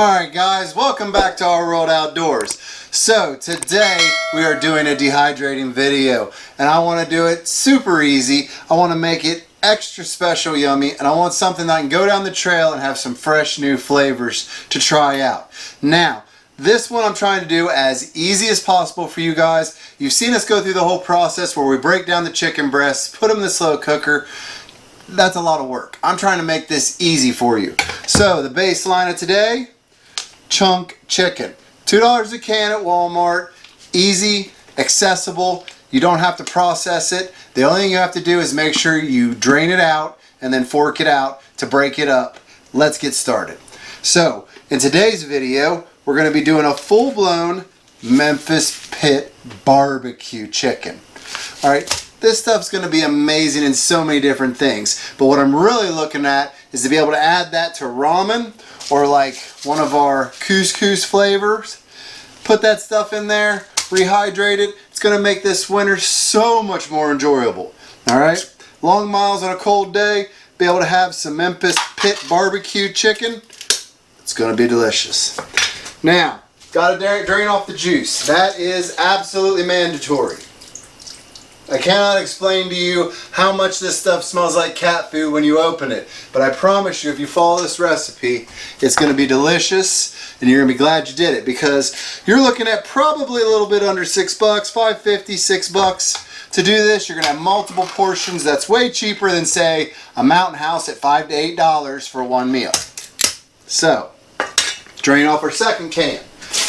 Alright guys, welcome back to Our World Outdoors. So today we are doing a dehydrating video and I want to do it super easy. I want to make it extra special yummy and I want something that I can go down the trail and have some fresh new flavors to try out. Now, this one I'm trying to do as easy as possible for you guys. You've seen us go through the whole process where we break down the chicken breasts, put them in the slow cooker. That's a lot of work. I'm trying to make this easy for you. So the baseline of today, chunk chicken. $2 a can at Walmart. Easy, accessible. You don't have to process it. The only thing you have to do is make sure you drain it out and then fork it out to break it up. Let's get started. So in today's video, we're going to be doing a full-blown Memphis pit barbecue chicken. Alright, this stuff's going to be amazing in so many different things. But what I'm really looking at is to be able to add that to ramen or like one of our couscous flavors. Put that stuff in there, rehydrate it. It's going to make this winter so much more enjoyable. Alright, long miles on a cold day, be able to have some Memphis pit barbecue chicken. It's going to be delicious. Now, got to drain off the juice. That is absolutely mandatory. I cannot explain to you how much this stuff smells like cat food when you open it, but I promise you if you follow this recipe, it's going to be delicious and you're going to be glad you did it because you're looking at probably a little bit under $6, $5.50, $6 to do this. You're going to have multiple portions. That's way cheaper than say a Mountain House at $5 to $8 for one meal. So, drain off our second can.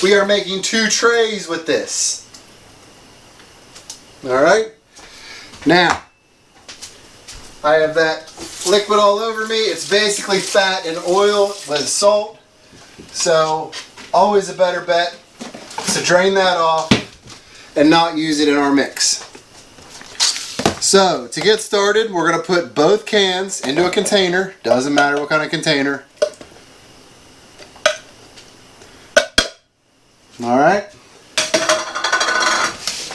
We are making 2 trays with this. Alright? Now, I have that liquid all over me. It's basically fat and oil with salt. So, always a better bet to drain that off and not use it in our mix. So, to get started, we're going to put both cans into a container. Doesn't matter what kind of container. Alright.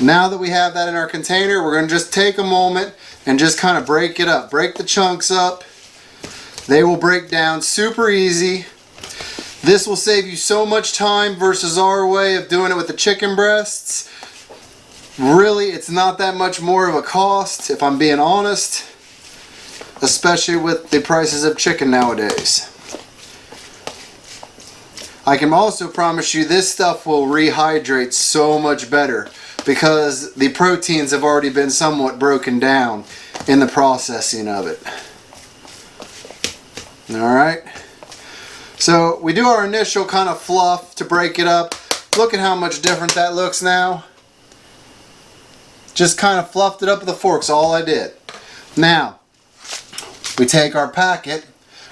Now that we have that in our container, we're going to just take a moment and just kind of break it up. Break the chunks up. They will break down super easy. This will save you so much time versus our way of doing it with the chicken breasts. Really, it's not that much more of a cost, if I'm being honest. Especially with the prices of chicken nowadays. I can also promise you this stuff will rehydrate so much better because the proteins have already been somewhat broken down in the processing of it. Alright, so we do our initial kind of fluff to break it up. Look at how much different that looks now. Just kind of fluffed it up with a fork, so all I did. Now, we take our packet,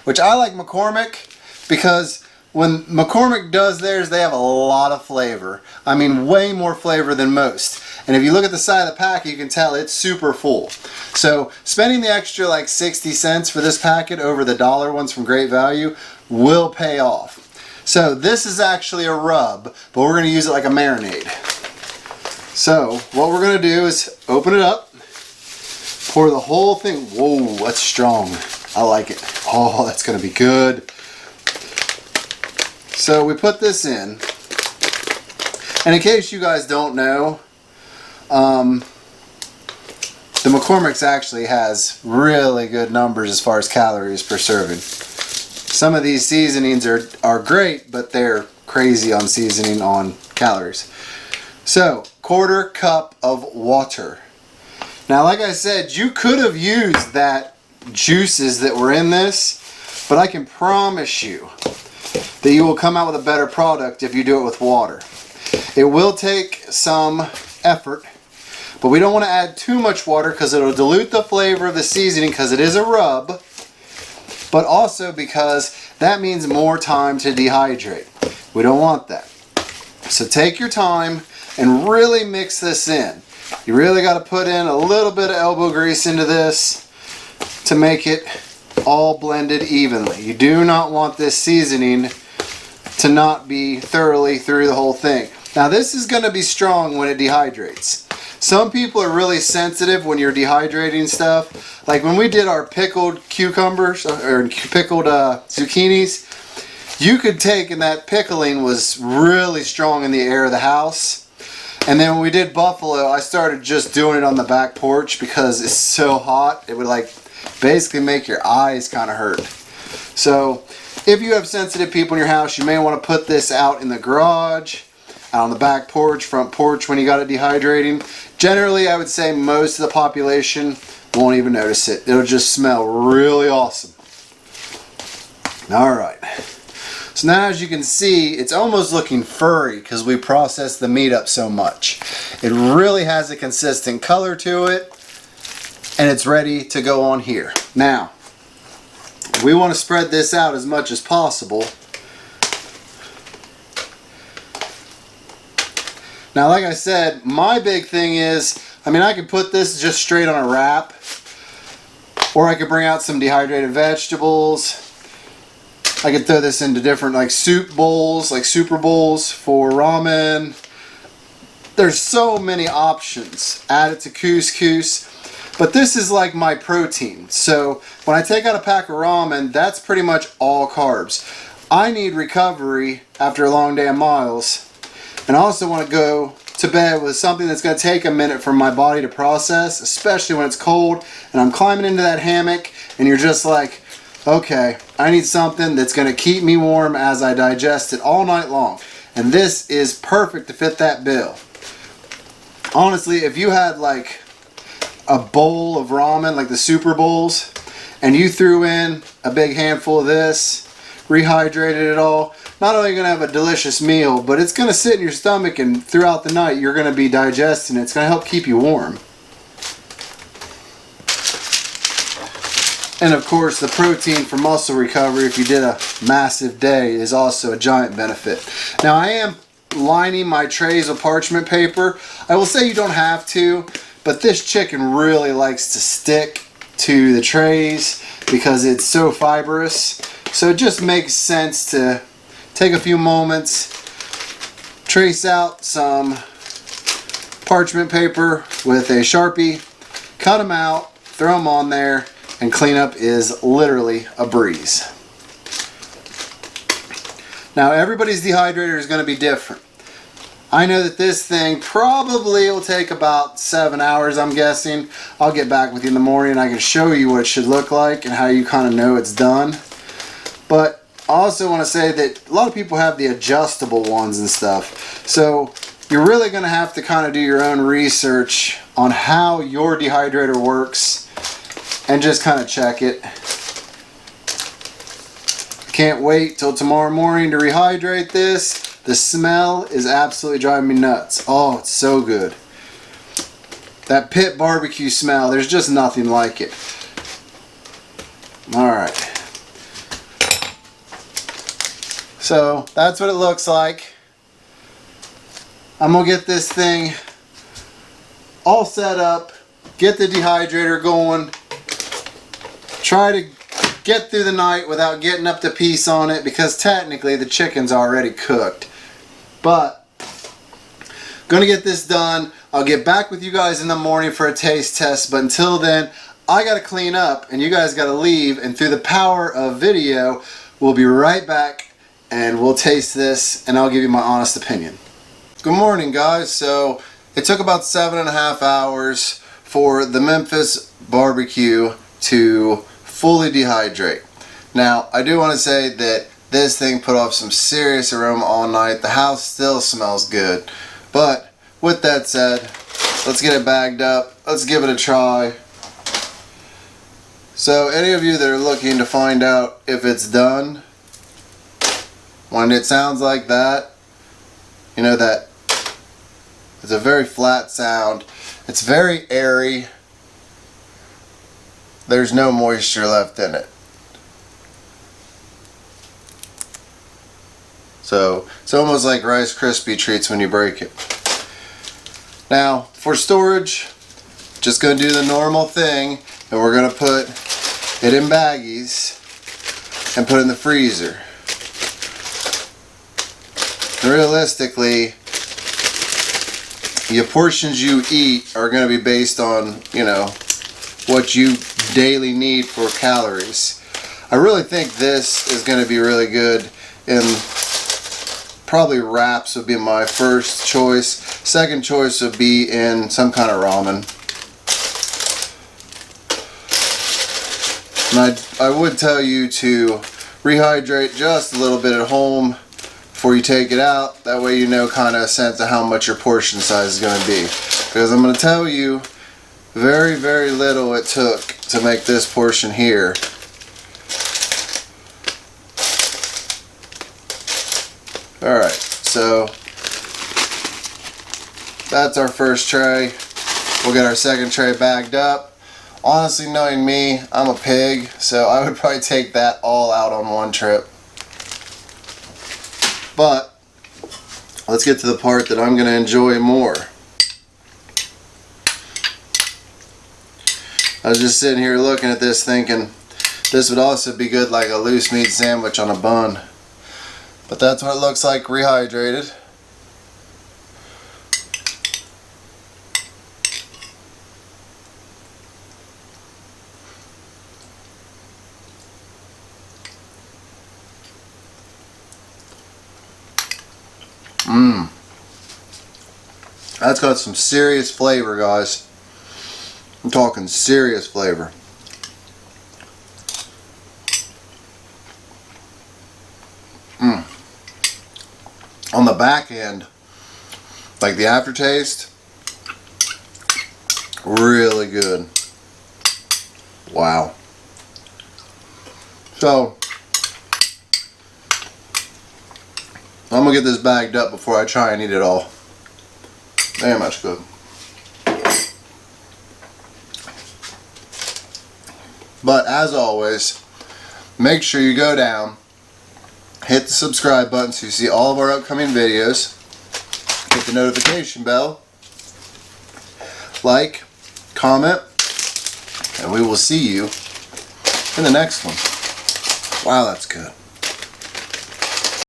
which I like McCormick because when McCormick does theirs, they have a lot of flavor. I mean, way more flavor than most. And if you look at the side of the packet, you can tell it's super full. So, spending the extra like 60 cents for this packet over the $1 ones from Great Value will pay off. So, this is actually a rub, but we're going to use it like a marinade. So, what we're going to do is open it up, pour the whole thing. Whoa, that's strong. I like it. Oh, that's going to be good. So we put this in, and in case you guys don't know, the McCormick's actually has really good numbers as far as calories per serving. Some of these seasonings are great, but they're crazy on seasoning on calories. So, 1/4 cup of water. Now like I said, you could have used that juices that were in this, but I can promise you that you will come out with a better product if you do it with water. It will take some effort, but we don't want to add too much water because it'll dilute the flavor of the seasoning because it is a rub, but also because that means more time to dehydrate. We don't want that. So take your time and really mix this in. You really got to put in a little bit of elbow grease into this to make it all blended evenly. You do not want this seasoning to not be thoroughly through the whole thing. Now this is going to be strong when it dehydrates. Some people are really sensitive when you're dehydrating stuff. Like when we did our pickled cucumbers or pickled zucchinis, you could take, and that pickling was really strong in the air of the house. And then when we did buffalo, I started just doing it on the back porch because it's so hot. It would like basically make your eyes kind of hurt. So if you have sensitive people in your house, you may want to put this out in the garage, out on the back porch, front porch when you got it dehydrating. Generally, I would say most of the population won't even notice it. It'll just smell really awesome. All right. So now, as you can see, it's almost looking furry because we processed the meat up so much. It really has a consistent color to it, and it's ready to go on here. Now, we want to spread this out as much as possible. Now, like I said, my big thing is, I could put this just straight on a wrap, or I could bring out some dehydrated vegetables. I could throw this into different like soup bowls, like super bowls for ramen. There's so many options. Add it to couscous. But this is like my protein. So when I take out a pack of ramen, that's pretty much all carbs. I need recovery after a long day of miles. And I also want to go to bed with something that's going to take a minute for my body to process, especially when it's cold and I'm climbing into that hammock and you're just like, okay, I need something that's going to keep me warm as I digest it all night long. And this is perfect to fit that bill. Honestly, if you had like a bowl of ramen, like the super bowls, and you threw in a big handful of this, rehydrated it all, not only are you going to have a delicious meal, but it's going to sit in your stomach, and throughout the night you're going to be digesting it. It's going to help keep you warm. And of course, the protein for muscle recovery, if you did a massive day, is also a giant benefit. Now, I am lining my trays with parchment paper. I will say you don't have to, but this chicken really likes to stick to the trays because it's so fibrous. So it just makes sense to take a few moments, trace out some parchment paper with a Sharpie, cut them out, throw them on there, and cleanup is literally a breeze. Now, everybody's dehydrator is going to be different. I know that this thing probably will take about 7 hours, I'm guessing. I'll get back with you in the morning and I can show you what it should look like and how you kind of know it's done. But I also want to say that a lot of people have the adjustable ones and stuff. So you're really going to have to kind of do your own research on how your dehydrator works and just kind of check it. Can't wait till tomorrow morning to rehydrate this. The smell is absolutely driving me nuts. Oh, it's so good. That pit barbecue smell, there's just nothing like it. Alright. So, that's what it looks like. I'm going to get this thing all set up, get the dehydrator going, try to get through the night without getting up to piece on it because technically the chicken's already cooked. But gonna get this done. I'll get back with you guys in the morning for a taste test, but until then I gotta clean up and you guys gotta leave, and through the power of video we'll be right back and we'll taste this and I'll give you my honest opinion. Good morning, guys. So it took about 7.5 hours for the Memphis barbecue to fully dehydrate. Now, I do want to say that this thing put off some serious aroma all night. The house still smells good. But with that said, let's get it bagged up. Let's give it a try. So any of you that are looking to find out if it's done, when it sounds like that, you know that it's a very flat sound. It's very airy. There's no moisture left in it. So it's almost like Rice Krispie treats when you break it. Now for storage, just going to do the normal thing, and we're going to put it in baggies and put it in the freezer. And realistically, the portions you eat are going to be based on, you know, what you daily need for calories. I really think this is going to be really good in probably wraps would be my first choice. Second choice would be in some kind of ramen. And I would tell you to rehydrate just a little bit at home before you take it out. That way you know kind of a sense of how much your portion size is going to be. Because I'm going to tell you, very, very little it took to make this portion here. Alright, so that's our first tray. We'll get our second tray bagged up. Honestly, knowing me, I'm a pig, so I would probably take that all out on one trip. But let's get to the part that I'm going to enjoy more. I was just sitting here looking at this thinking this would also be good like a loose meat sandwich on a bun. But that's what it looks like rehydrated. That's got some serious flavor, guys. I'm talking serious flavor. On the back end, like the aftertaste, really good. Wow. So, I'm gonna get this bagged up before I try and eat it all. Damn, that's good. But as always, make sure you go down, hit the subscribe button so you see all of our upcoming videos, hit the notification bell, like, comment, and we will see you in the next one. Wow, that's good.